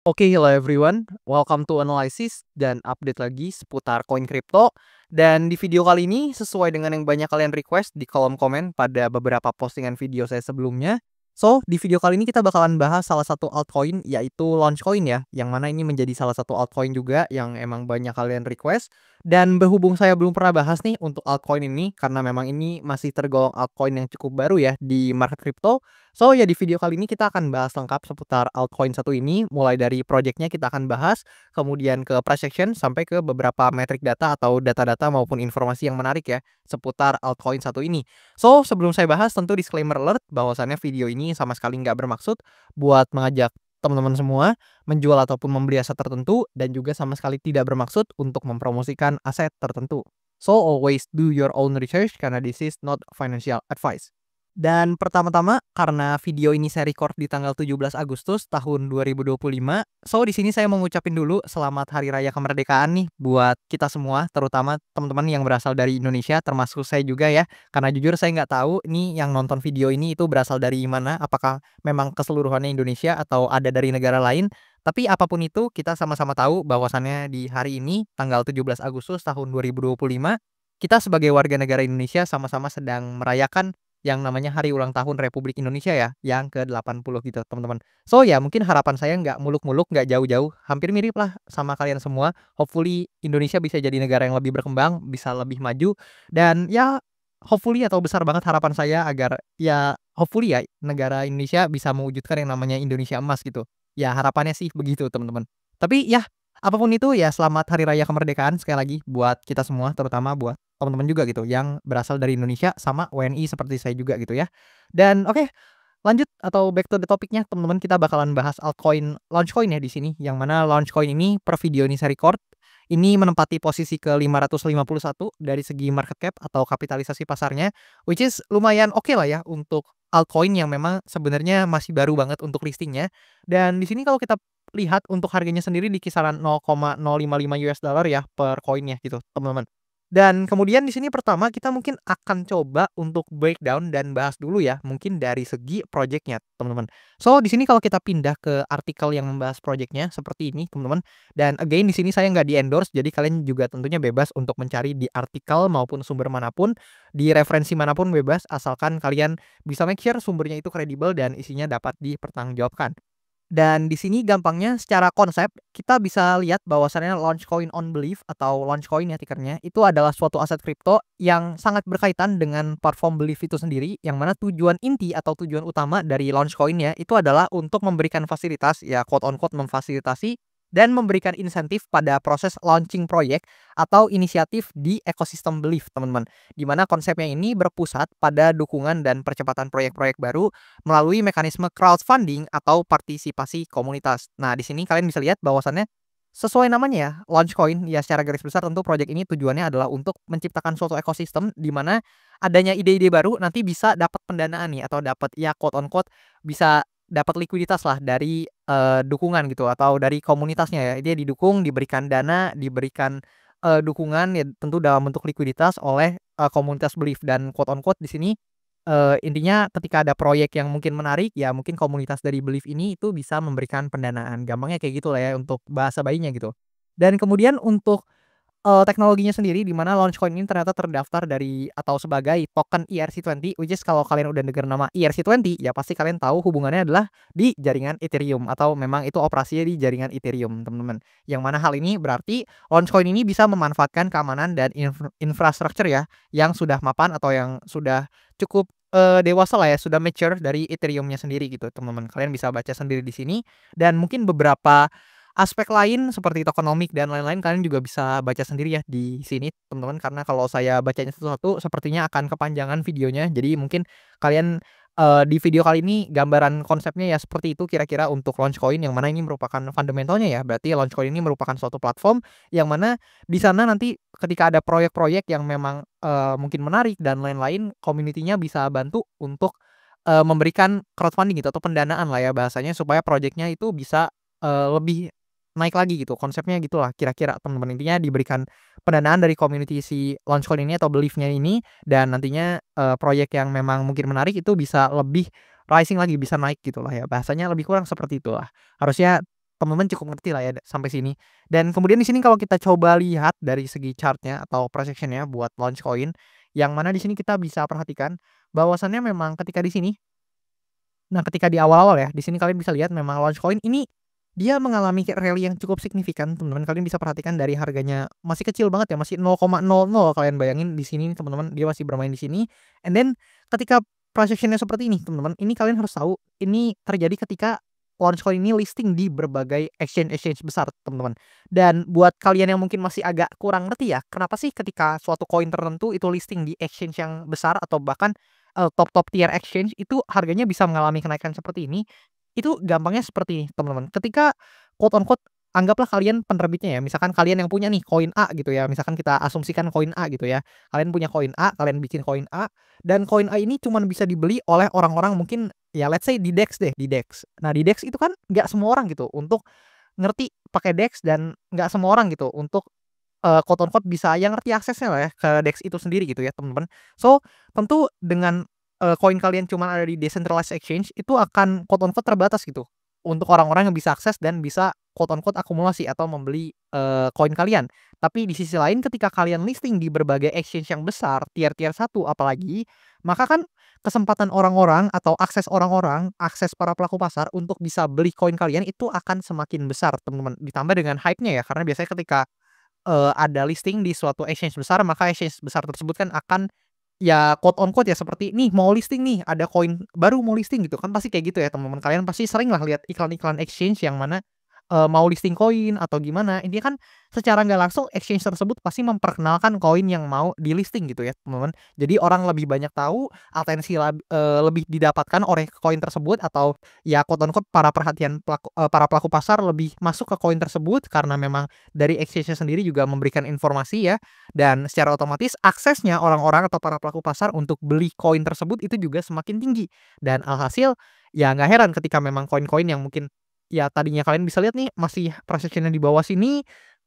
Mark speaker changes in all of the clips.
Speaker 1: Oke, hello everyone. Welcome to Analysis dan update lagi seputar koin kripto. Dan di video kali ini sesuai dengan yang banyak kalian request di kolom komen pada beberapa postingan video saya sebelumnya. So, di video kali ini kita bakalan bahas salah satu altcoin yaitu Launchcoin ya, yang mana ini menjadi salah satu altcoin juga yang emang banyak kalian request. Dan berhubung saya belum pernah bahas nih untuk altcoin ini karena memang ini masih tergolong altcoin yang cukup baru ya di market kripto. So ya di video kali ini kita akan bahas lengkap seputar altcoin satu ini, mulai dari projectnya kita akan bahas, kemudian ke price action sampai ke beberapa metric data atau data-data maupun informasi yang menarik ya seputar altcoin satu ini. So sebelum saya bahas tentu disclaimer alert bahwasannya video ini sama sekali nggak bermaksud buat mengajak teman-teman semua menjual ataupun membeli aset tertentu dan juga sama sekali tidak bermaksud untuk mempromosikan aset tertentu. So always do your own research karena this is not financial advice. Dan pertama-tama karena video ini saya record di tanggal 17 Agustus tahun 2025. So di sini saya mau ngucapin dulu selamat Hari Raya Kemerdekaan nih buat kita semua, terutama teman-teman yang berasal dari Indonesia termasuk saya juga ya. Karena jujur saya nggak tahu nih yang nonton video ini itu berasal dari mana, apakah memang keseluruhannya Indonesia atau ada dari negara lain. Tapi apapun itu kita sama-sama tahu bahwasannya di hari ini tanggal 17 Agustus tahun 2025 kita sebagai warga negara Indonesia sama-sama sedang merayakan yang namanya Hari Ulang Tahun Republik Indonesia ya, yang ke-80 gitu teman-teman. So ya mungkin harapan saya nggak muluk-muluk, nggak jauh-jauh, hampir mirip lah sama kalian semua. Hopefully Indonesia bisa jadi negara yang lebih berkembang, bisa lebih maju, dan ya hopefully atau besar banget harapan saya agar ya hopefully ya negara Indonesia bisa mewujudkan yang namanya Indonesia Emas gitu. Ya harapannya sih begitu teman-teman. Tapi ya apapun itu ya selamat Hari Raya Kemerdekaan sekali lagi buat kita semua, terutama buat teman-teman juga gitu yang berasal dari Indonesia sama WNI seperti saya juga gitu ya. Dan oke, lanjut atau back to the topiknya teman-teman, kita bakalan bahas altcoin Launchcoin ya di sini, yang mana Launchcoin ini per video ini saya record, ini menempati posisi ke-551 dari segi market cap atau kapitalisasi pasarnya, which is lumayan oke lah ya untuk altcoin yang memang sebenarnya masih baru banget untuk listingnya. Dan di sini kalau kita lihat untuk harganya sendiri di kisaran $0,055 ya per koinnya gitu, teman-teman. Dan kemudian di sini pertama kita mungkin akan coba untuk breakdown dan bahas dulu ya, mungkin dari segi project-nya, teman-teman. So, di sini kalau kita pindah ke artikel yang membahas project-nya seperti ini, teman-teman. Dan again di sini saya nggak di-endorse, jadi kalian juga tentunya bebas untuk mencari di artikel maupun sumber manapun, di referensi manapun bebas, asalkan kalian bisa make sure sumbernya itu kredibel dan isinya dapat dipertanggungjawabkan. Dan di sini gampangnya secara konsep kita bisa lihat bahwasannya Launchcoin on Belief atau Launchcoin ya tickernya itu adalah suatu aset kripto yang sangat berkaitan dengan platform Belief itu sendiri, yang mana tujuan inti atau tujuan utama dari Launchcoin-nya itu adalah untuk memberikan fasilitas ya quote on quote memfasilitasi dan memberikan insentif pada proses launching proyek atau inisiatif di ekosistem Belief, teman-teman. Di mana konsepnya ini berpusat pada dukungan dan percepatan proyek-proyek baru melalui mekanisme crowdfunding atau partisipasi komunitas. Nah, di sini kalian bisa lihat bahwasannya sesuai namanya ya, Launchcoin ya secara garis besar tentu proyek ini tujuannya adalah untuk menciptakan suatu ekosistem di mana adanya ide-ide baru nanti bisa dapat pendanaan nih atau dapat ya quote on quote bisa dapat likuiditas lah dari dukungan gitu atau dari komunitasnya ya. Dia didukung, diberikan dana, diberikan dukungan ya tentu dalam bentuk likuiditas oleh komunitas Belief dan quote on quote di sini intinya ketika ada proyek yang mungkin menarik, ya mungkin komunitas dari Belief ini itu bisa memberikan pendanaan. Gampangnya kayak gitulah ya untuk bahasa bayinya gitu. Dan kemudian untuk teknologinya sendiri di mana Launchcoin ini ternyata terdaftar dari atau sebagai token ERC20, which is kalau kalian udah dengar nama ERC20 ya pasti kalian tahu hubungannya adalah di jaringan Ethereum atau memang itu operasinya di jaringan Ethereum, teman-teman. Yang mana hal ini berarti Launchcoin ini bisa memanfaatkan keamanan dan infrastruktur ya yang sudah mapan atau yang sudah cukup dewasa lah ya, sudah mature dari Ethereum-nya sendiri gitu, teman-teman. Kalian bisa baca sendiri di sini dan mungkin beberapa aspek lain seperti tokenomic dan lain-lain kalian juga bisa baca sendiri ya di sini teman-teman, karena kalau saya bacanya satu-satu sepertinya akan kepanjangan videonya. Jadi mungkin kalian di video kali ini gambaran konsepnya ya seperti itu kira-kira untuk Launchcoin, yang mana ini merupakan fundamentalnya ya. Berarti Launchcoin ini merupakan suatu platform yang mana di sana nanti ketika ada proyek-proyek yang memang mungkin menarik dan lain-lain, community-nya bisa bantu untuk memberikan crowdfunding gitu atau pendanaan lah ya bahasanya supaya proyeknya itu bisa lebih naik lagi gitu, konsepnya gitulah kira-kira teman-teman. Intinya diberikan pendanaan dari community si Launchcoin ini atau Belief-nya ini, dan nantinya proyek yang memang mungkin menarik itu bisa lebih rising lagi, bisa naik gitulah ya, bahasanya lebih kurang seperti itulah. Harusnya teman-teman cukup ngerti lah ya sampai sini. Dan kemudian di sini kalau kita coba lihat dari segi chart-nya atau price action-nya buat launch coin, yang mana di sini kita bisa perhatikan bahwasannya memang ketika di sini ketika di awal-awal ya, di sini kalian bisa lihat memang Launchcoin ini dia mengalami kayak rally yang cukup signifikan, teman-teman. Kalian bisa perhatikan dari harganya masih kecil banget ya, masih 0,00 kalian bayangin di sini teman-teman, dia masih bermain di sini. And then ketika price action-nya seperti ini, teman-teman, ini kalian harus tahu ini terjadi ketika Launchcoin ini listing di berbagai exchange-exchange besar, teman-teman. Dan buat kalian yang mungkin masih agak kurang ngerti ya, kenapa sih ketika suatu koin tertentu itu listing di exchange yang besar atau bahkan top-top tier exchange itu harganya bisa mengalami kenaikan seperti ini, itu gampangnya seperti ini, teman-teman. Ketika quote on quote anggaplah kalian penerbitnya ya, misalkan kalian yang punya nih koin A gitu ya, misalkan kita asumsikan koin A gitu ya. Kalian punya koin A, kalian bikin koin A, dan koin A ini cuman bisa dibeli oleh orang-orang mungkin ya let's say di DEX deh, di DEX. Nah, di DEX itu kan nggak semua orang gitu untuk ngerti pakai DEX dan nggak semua orang gitu untuk quote on quote bisa yang ngerti aksesnya lah ya ke DEX itu sendiri gitu ya, teman-teman. So, tentu dengan, koin kalian cuman ada di decentralized exchange itu akan quote on quote terbatas gitu, untuk orang-orang yang bisa akses dan bisa quote on quote akumulasi atau membeli, koin kalian. Tapi di sisi lain ketika kalian listing di berbagai exchange yang besar, tier-tier 1 apalagi, maka kan kesempatan orang-orang atau akses para pelaku pasar untuk bisa beli koin kalian itu akan semakin besar, teman-teman. Ditambah dengan hype-nya ya, karena biasanya ketika ada listing di suatu exchange besar, maka exchange besar tersebut kan akan ya quote on quote ya seperti, "Nih mau listing nih, ada koin baru mau listing," gitu kan pasti kayak gitu ya teman-teman. Kalian pasti sering lah lihat iklan-iklan exchange yang mana, mau listing koin atau gimana. Intinya kan secara nggak langsung exchange tersebut pasti memperkenalkan koin yang mau di-listing gitu ya teman-teman. Jadi orang lebih banyak tahu, atensi lebih didapatkan oleh koin tersebut atau ya quote on quote para pelaku pasar lebih masuk ke koin tersebut karena memang dari exchange-nya sendiri juga memberikan informasi ya, dan secara otomatis aksesnya orang-orang atau para pelaku pasar untuk beli koin tersebut itu juga semakin tinggi. Dan alhasil, ya nggak heran ketika memang koin-koin yang mungkin ya tadinya kalian bisa lihat nih masih price action-nya di bawah sini,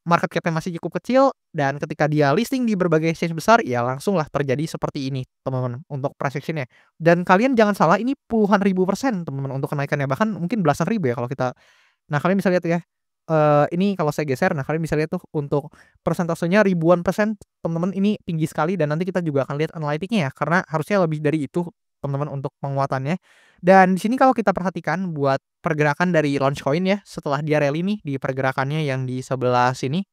Speaker 1: market cap-nya masih cukup kecil, dan ketika dia listing di berbagai exchange besar, ya langsunglah terjadi seperti ini teman-teman untuk price action-nya. Dan kalian jangan salah ini puluhan ribu persen teman-teman untuk kenaikannya, bahkan mungkin belasan ribu ya kalau kita. Nah, kalian bisa lihat ya, ini kalau saya geser, nah kalian bisa lihat tuh untuk persentasenya ribuan persen, teman-teman, ini tinggi sekali dan nanti kita juga akan lihat analitiknya ya, karena harusnya lebih dari itu, teman-teman, untuk penguatannya. Dan di sini kalau kita perhatikan buat pergerakan dari Launchcoin ya, setelah dia rally nih di pergerakannya yang di sebelah sini.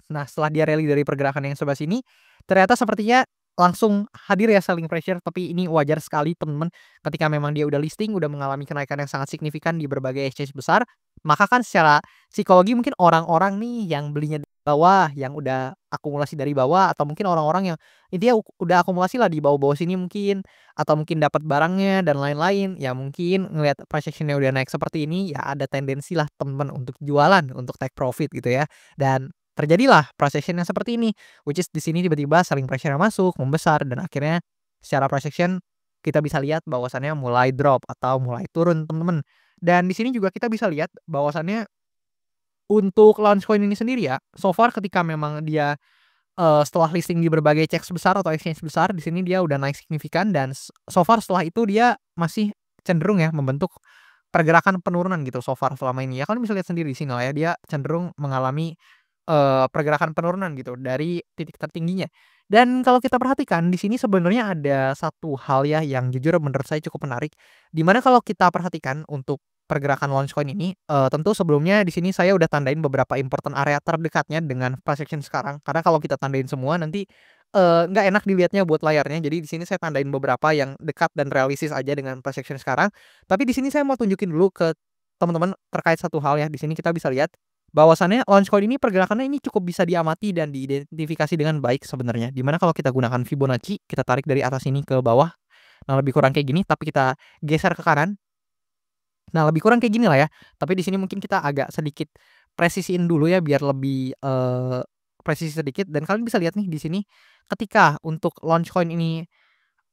Speaker 1: Nah, setelah dia rally dari pergerakan yang sebelah sini, ternyata sepertinya langsung hadir ya selling pressure, tapi ini wajar sekali teman-teman, ketika memang dia udah listing, udah mengalami kenaikan yang sangat signifikan di berbagai exchange besar, maka kan secara psikologi mungkin orang-orang nih yang belinya di bawah, yang udah akumulasi dari bawah, atau mungkin orang-orang yang intinya udah akumulasi lah di bawah-bawah sini mungkin, atau mungkin dapat barangnya dan lain-lain, ya mungkin ngelihat price action-nya udah naik seperti ini, ya ada tendensi lah teman-teman untuk jualan, untuk take profit gitu ya. Dan terjadilah price action yang seperti ini, which is di sini tiba-tiba selling pressure-nya masuk, membesar, dan akhirnya secara price action kita bisa lihat bahwasannya mulai drop atau mulai turun, teman-teman. Dan di sini juga kita bisa lihat bahwasannya untuk Launchcoin ini sendiri ya, so far ketika memang dia, setelah listing di berbagai CEX besar atau exchange besar, di sini dia udah naik signifikan dan so far setelah itu dia masih cenderung ya membentuk pergerakan penurunan gitu so far selama ini ya. Kalian bisa lihat sendiri di sini lah ya, dia cenderung mengalami pergerakan penurunan gitu dari titik tertingginya. Dan kalau kita perhatikan di sini sebenarnya ada satu hal ya yang jujur menurut saya cukup menarik, di mana kalau kita perhatikan untuk pergerakan Launchcoin ini, tentu sebelumnya di sini saya udah tandain beberapa important area terdekatnya dengan price action sekarang. Karena kalau kita tandain semua nanti, nggak enak dilihatnya buat layarnya. Jadi di sini saya tandain beberapa yang dekat dan realistis aja dengan price action sekarang. Tapi di sini saya mau tunjukin dulu ke teman-teman terkait satu hal ya. Di sini kita bisa lihat bahwasannya Launchcoin ini pergerakannya ini cukup bisa diamati dan diidentifikasi dengan baik sebenarnya. Di mana kalau kita gunakan Fibonacci, kita tarik dari atas ini ke bawah, nah lebih kurang kayak gini, tapi kita geser ke kanan, nah lebih kurang kayak gini lah ya. Tapi di sini mungkin kita agak sedikit presisiin dulu ya biar lebih, presisi sedikit, dan kalian bisa lihat nih di sini ketika untuk Launchcoin ini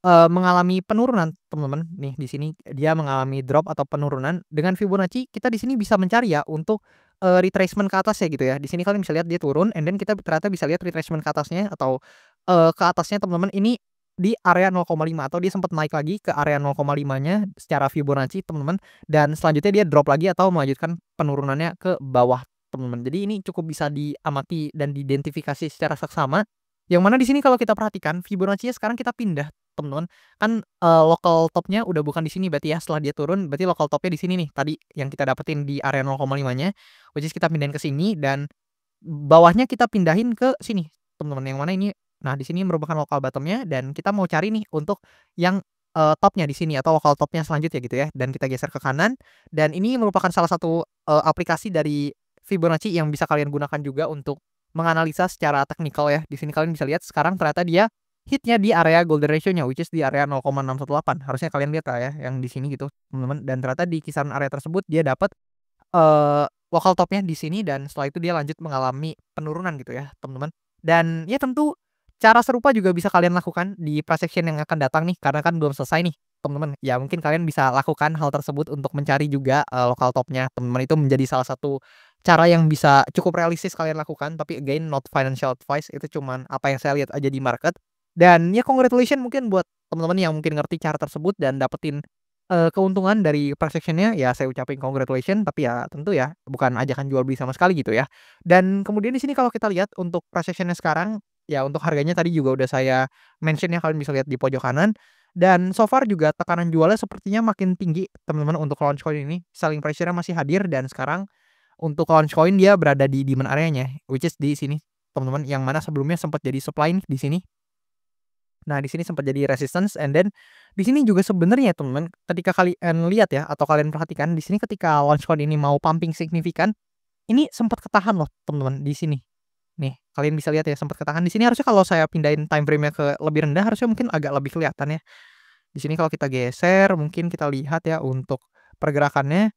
Speaker 1: mengalami penurunan teman-teman, nih di sini dia mengalami drop atau penurunan, dengan Fibonacci kita di sini bisa mencari ya untuk, retracement ke atas ya gitu ya. Di sini kalian bisa lihat dia turun and then kita ternyata bisa lihat retracement ke atasnya atau, ke atasnya teman-teman ini di area 0,5 atau dia sempat naik lagi ke area 0,5-nya secara Fibonacci, teman-teman, dan selanjutnya dia drop lagi atau melanjutkan penurunannya ke bawah, teman-teman. Jadi ini cukup bisa diamati dan diidentifikasi secara seksama, yang mana di sini kalau kita perhatikan Fibonacci-nya sekarang kita pindah, teman-teman. Kan, local top-nya udah bukan di sini berarti ya, setelah dia turun berarti local top-nya di sini nih, tadi yang kita dapetin di area 0,5-nya, which is kita pindahin ke sini dan bawahnya kita pindahin ke sini, teman-teman, yang mana ini nah di sini merupakan local bottom-nya dan kita mau cari nih untuk yang, top-nya di sini atau local top-nya selanjutnya gitu ya, dan kita geser ke kanan dan ini merupakan salah satu, aplikasi dari Fibonacci yang bisa kalian gunakan juga untuk menganalisa secara teknikal ya. Di sini kalian bisa lihat sekarang ternyata dia hit-nya di area golden ratio-nya, which is di area 0,618. Harusnya kalian lihat lah ya yang di sini gitu, teman-teman, dan ternyata di kisaran area tersebut dia dapat lokal top-nya di sini dan setelah itu dia lanjut mengalami penurunan gitu ya, teman-teman. Dan ya tentu cara serupa juga bisa kalian lakukan di price action yang akan datang nih, karena kan belum selesai nih, teman-teman. Ya mungkin kalian bisa lakukan hal tersebut untuk mencari juga, lokal top-nya, teman-teman. Itu menjadi salah satu cara yang bisa cukup realistis kalian lakukan, tapi again not financial advice, itu cuman apa yang saya lihat aja di market. Dan ya congratulations mungkin buat teman-teman yang mungkin ngerti cara tersebut dan dapetin keuntungan dari price action-nya, ya saya ucapin congratulations, tapi ya tentu ya bukan ajakan jual beli sama sekali gitu ya. Dan kemudian di sini kalau kita lihat untuk price action-nya sekarang, ya untuk harganya tadi juga udah saya mention ya, kalian bisa lihat di pojok kanan. Dan so far juga tekanan jualnya sepertinya makin tinggi teman-teman untuk launch coin ini, selling pressure-nya masih hadir dan sekarang untuk launch coin dia berada di demand area-nya, which is di sini teman-teman, yang mana sebelumnya sempat jadi supply nih di sini. Nah, di sini sempat jadi resistance and then di sini juga sebenarnya teman-teman, ketika kalian lihat ya atau kalian perhatikan di sini ketika launch code ini mau pumping signifikan, ini sempat ketahan loh teman-teman di sini. Nih, kalian bisa lihat ya sempat ketahan di sini, harusnya kalau saya pindahin time frame-nya ke lebih rendah harusnya mungkin agak lebih kelihatan ya. Di sini kalau kita geser mungkin kita lihat ya untuk pergerakannya.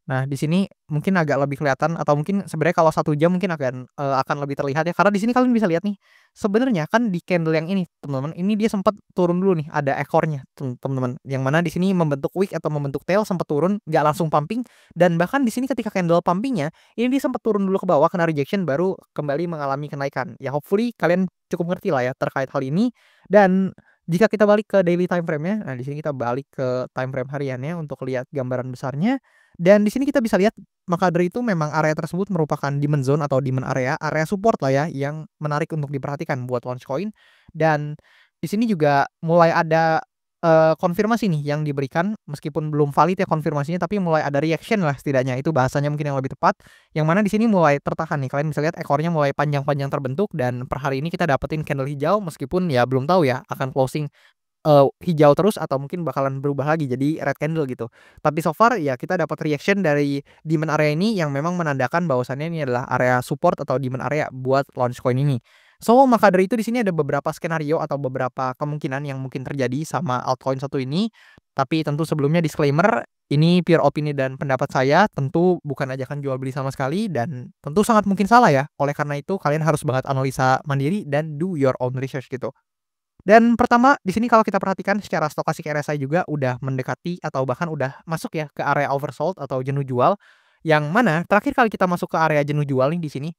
Speaker 1: Nah, di sini mungkin agak lebih kelihatan atau mungkin sebenarnya kalau 1 jam mungkin akan lebih terlihat ya, karena di sini kalian bisa lihat nih, sebenarnya kan di candle yang ini teman-teman, ini dia sempat turun dulu nih, ada ekornya teman-teman, yang mana di sini membentuk wick atau membentuk tail sempat turun, nggak langsung pumping, dan bahkan di sini ketika candle pumpingnya, ini dia sempat turun dulu ke bawah kena rejection baru kembali mengalami kenaikan. Ya hopefully kalian cukup ngerti lah ya terkait hal ini, dan jika kita balik ke daily time frame-nya, nah di sini kita balik ke time frame hariannya untuk lihat gambaran besarnya. Dan di sini kita bisa lihat maka dari itu memang area tersebut merupakan demand zone atau demand area support lah ya yang menarik untuk diperhatikan buat launch coin. Dan di sini juga mulai ada, konfirmasi nih yang diberikan meskipun belum valid ya konfirmasinya, tapi mulai ada reaction lah setidaknya, itu bahasanya mungkin yang lebih tepat. Yang mana di sini mulai tertahan nih, kalian bisa lihat ekornya mulai panjang-panjang terbentuk dan per hari ini kita dapetin candle hijau meskipun ya belum tahu ya akan closing hijau terus atau mungkin bakalan berubah lagi jadi red candle gitu. Tapi so far ya kita dapat reaction dari demand area ini yang memang menandakan bahwasannya ini adalah area support atau demand area buat launch coin ini. So, maka dari itu di sini ada beberapa skenario atau beberapa kemungkinan yang mungkin terjadi sama altcoin satu ini. Tapi tentu sebelumnya disclaimer, ini pure opini dan pendapat saya, tentu bukan ajakan jual beli sama sekali dan tentu sangat mungkin salah ya. Oleh karena itu kalian harus banget analisa mandiri dan do your own research gitu. Dan pertama, di sini kalau kita perhatikan secara stokastik RSI juga udah mendekati atau bahkan udah masuk ya ke area oversold atau jenuh jual, yang mana terakhir kali kita masuk ke area jenuh jual nih di sini.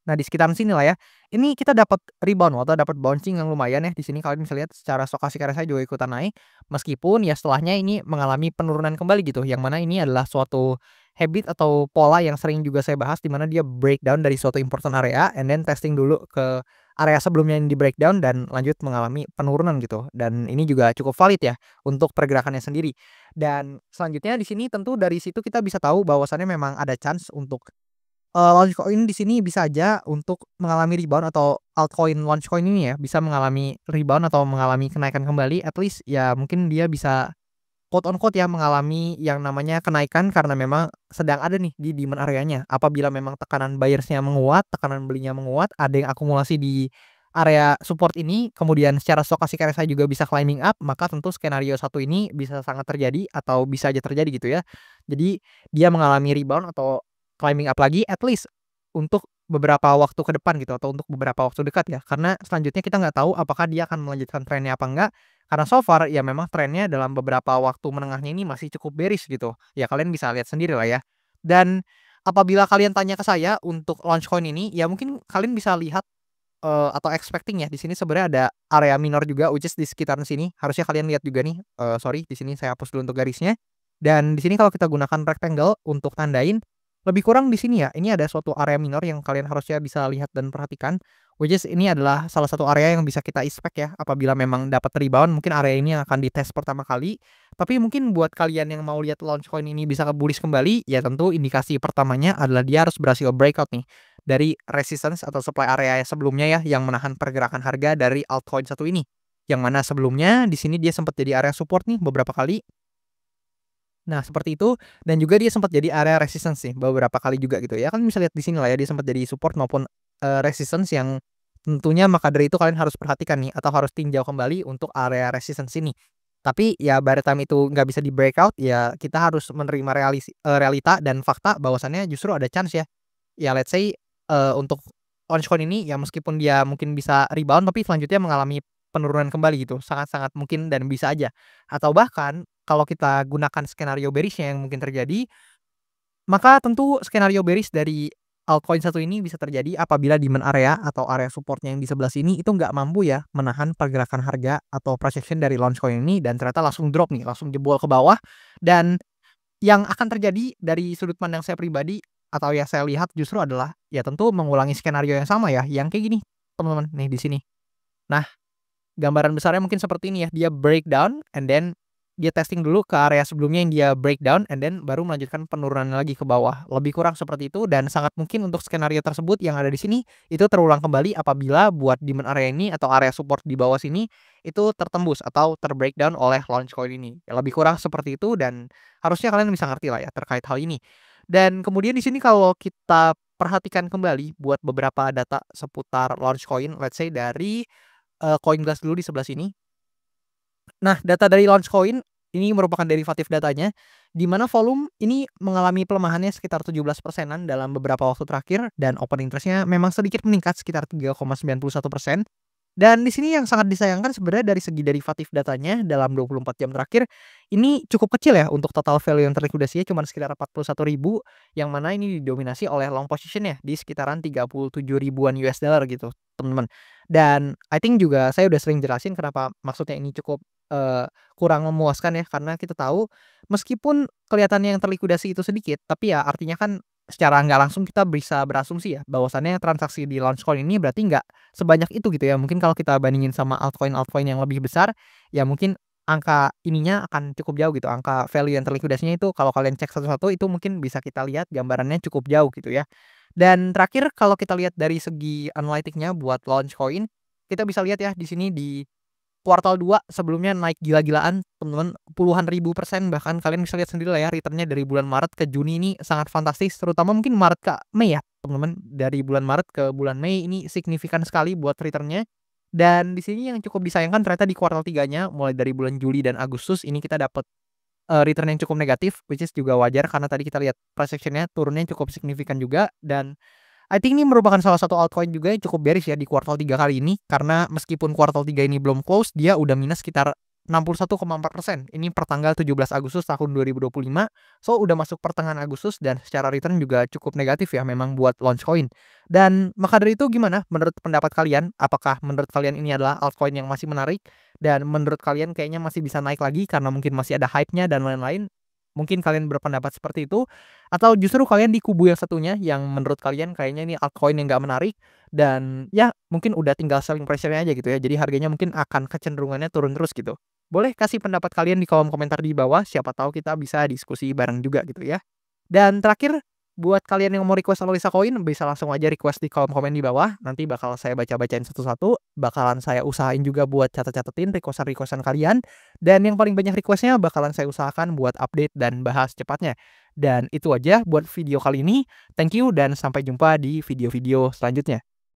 Speaker 1: Nah, di sekitaran sini lah ya. Ini kita dapat rebound atau dapat bouncing yang lumayan ya. Di sini kalian bisa lihat secara stokastik RSI juga ikutan naik. Meskipun ya setelahnya ini mengalami penurunan kembali gitu. Yang mana ini adalah suatu habit atau pola yang sering juga saya bahas di mana dia breakdown dari suatu important area and then testing dulu ke area sebelumnya yang di breakdown dan lanjut mengalami penurunan gitu. Dan ini juga cukup valid ya untuk pergerakannya sendiri. Dan selanjutnya di sini tentu dari situ kita bisa tahu bahwasannya memang ada chance untuk launchcoin di sini bisa aja untuk mengalami rebound atau altcoin launchcoin ini ya, bisa mengalami rebound atau mengalami kenaikan kembali, at least ya mungkin dia bisa quote on quote ya mengalami yang namanya kenaikan karena memang sedang ada nih di demand area-nya. Apabila memang tekanan buyers-nya menguat, tekanan belinya menguat, ada yang akumulasi di area support ini, kemudian secara stokastik RSI juga bisa climbing up, maka tentu skenario satu ini bisa sangat terjadi atau bisa aja terjadi gitu ya. Jadi dia mengalami rebound atau climbing up lagi at least untuk beberapa waktu ke depan gitu atau untuk beberapa waktu dekat ya. Karena selanjutnya kita nggak tahu apakah dia akan melanjutkan trennya apa enggak. Karena so far ya memang trennya dalam beberapa waktu menengahnya ini masih cukup bearish gitu. Ya kalian bisa lihat sendiri lah ya. Dan apabila kalian tanya ke saya untuk launch coin ini, ya mungkin kalian bisa lihat atau expecting ya, di sini sebenarnya ada area minor juga which is di sekitaran sini, harusnya kalian lihat juga nih, sorry di sini saya hapus dulu untuk garisnya. Dan di sini kalau kita gunakan rectangle untuk tandain, lebih kurang di sini ya, ini ada suatu area minor yang kalian harusnya bisa lihat dan perhatikan, which is ini adalah salah satu area yang bisa kita expect ya, apabila memang dapat rebound mungkin area ini yang akan dites pertama kali. Tapi mungkin buat kalian yang mau lihat Launchcoin ini bisa bullish kembali, ya tentu indikasi pertamanya adalah dia harus berhasil breakout nih dari resistance atau supply area sebelumnya ya, yang menahan pergerakan harga dari altcoin satu ini. Yang mana sebelumnya di sini dia sempat jadi area support nih beberapa kali. Nah, seperti itu dan juga dia sempat jadi area resistance nih beberapa kali juga gitu ya. Kan bisa lihat di sini lah ya, dia sempat jadi support maupun resistance yang tentunya maka dari itu kalian harus perhatikan nih atau harus tinjau kembali untuk area resistance ini. Tapi ya by the time itu nggak bisa di breakout ya kita harus menerima realita dan fakta bahwasannya justru ada chance ya. Ya let's say untuk Launchcoin ini ya meskipun dia mungkin bisa rebound tapi selanjutnya mengalami penurunan kembali gitu, sangat-sangat mungkin dan bisa aja. Atau bahkan kalau kita gunakan skenario bearish-nya yang mungkin terjadi, maka tentu skenario bearish dari altcoin satu ini bisa terjadi apabila demand area atau area supportnya yang di sebelah sini itu nggak mampu ya menahan pergerakan harga atau price action dari Launchcoin ini dan ternyata langsung drop nih, langsung jebol ke bawah. Dan yang akan terjadi dari sudut pandang saya pribadi atau yang saya lihat justru adalah ya tentu mengulangi skenario yang sama ya, yang kayak gini teman-teman nih di sini. Nah, gambaran besarnya mungkin seperti ini ya, dia breakdown and then dia testing dulu ke area sebelumnya yang dia breakdown and then baru melanjutkan penurunan lagi ke bawah. Lebih kurang seperti itu dan sangat mungkin untuk skenario tersebut yang ada di sini itu terulang kembali apabila buat demand area ini atau area support di bawah sini itu tertembus atau terbreakdown oleh Launchcoin ini. Ya, lebih kurang seperti itu dan harusnya kalian bisa ngerti lah ya terkait hal ini. Dan kemudian di sini kalau kita perhatikan kembali buat beberapa data seputar Launchcoin, let's say dari CoinGlass dulu di sebelah sini. Nah, data dari Launchcoin ini merupakan derivatif datanya, di mana volume ini mengalami pelemahannya sekitar 17%-an dalam beberapa waktu terakhir dan open interest-nya memang sedikit meningkat sekitar 3,91%. Dan di sini yang sangat disayangkan sebenarnya dari segi derivatif datanya dalam 24 jam terakhir, ini cukup kecil ya untuk total value yang terlikuidasinya cuma sekitar 41.000 yang mana ini didominasi oleh long position ya di sekitaran 37 ribuan US dollar gitu, teman-teman. Dan I think juga saya udah sering jelasin kenapa maksudnya ini cukup kurang memuaskan ya, karena kita tahu meskipun kelihatannya yang terlikuidasi itu sedikit, tapi ya artinya kan secara nggak langsung kita bisa berasumsi ya bahwasannya transaksi di Launchcoin ini berarti nggak sebanyak itu gitu ya. Mungkin kalau kita bandingin sama altcoin-altcoin yang lebih besar, ya mungkin angka ininya akan cukup jauh gitu, angka value yang terlikuidasinya itu kalau kalian cek satu-satu itu mungkin bisa kita lihat gambarannya cukup jauh gitu ya. Dan terakhir kalau kita lihat dari segi analytic-nya buat Launchcoin, kita bisa lihat ya di sini di kuartal 2 sebelumnya naik gila-gilaan teman-teman, puluhan ribu persen, bahkan kalian bisa lihat sendiri lah ya returnnya dari bulan Maret ke Juni ini sangat fantastis, terutama mungkin Maret ke Mei ya teman-teman, dari bulan Maret ke bulan Mei ini signifikan sekali buat returnnya. Dan di sini yang cukup disayangkan ternyata di kuartal 3-nya mulai dari bulan Juli dan Agustus ini kita dapat return yang cukup negatif, which is juga wajar karena tadi kita lihat price action-nya turunnya cukup signifikan juga. Dan I think ini merupakan salah satu altcoin juga yang cukup bearish ya di kuartal 3 kali ini, karena meskipun kuartal 3 ini belum close, dia udah minus sekitar 61,4%. Ini per tanggal 17 Agustus tahun 2025. So udah masuk pertengahan Agustus dan secara return juga cukup negatif ya memang buat Launchcoin. Dan maka dari itu gimana menurut pendapat kalian? Apakah menurut kalian ini adalah altcoin yang masih menarik dan menurut kalian kayaknya masih bisa naik lagi karena mungkin masih ada hype-nya dan lain-lain? Mungkin kalian berpendapat seperti itu, atau justru kalian di kubu yang satunya yang menurut kalian kayaknya ini altcoin yang nggak menarik dan ya mungkin udah tinggal selling pressure-nya aja gitu ya. Jadi harganya mungkin akan kecenderungannya turun terus gitu. Boleh kasih pendapat kalian di kolom komentar di bawah, siapa tahu kita bisa diskusi bareng juga gitu ya. Dan terakhir, buat kalian yang mau request analisa koin, bisa langsung aja request di kolom komen di bawah. Nanti bakal saya baca-bacain satu-satu. Bakalan saya usahain juga buat catat-catatin requestan-requestan kalian. Dan yang paling banyak requestnya bakalan saya usahakan buat update dan bahas cepatnya. Dan itu aja buat video kali ini. Thank you dan sampai jumpa di video-video selanjutnya.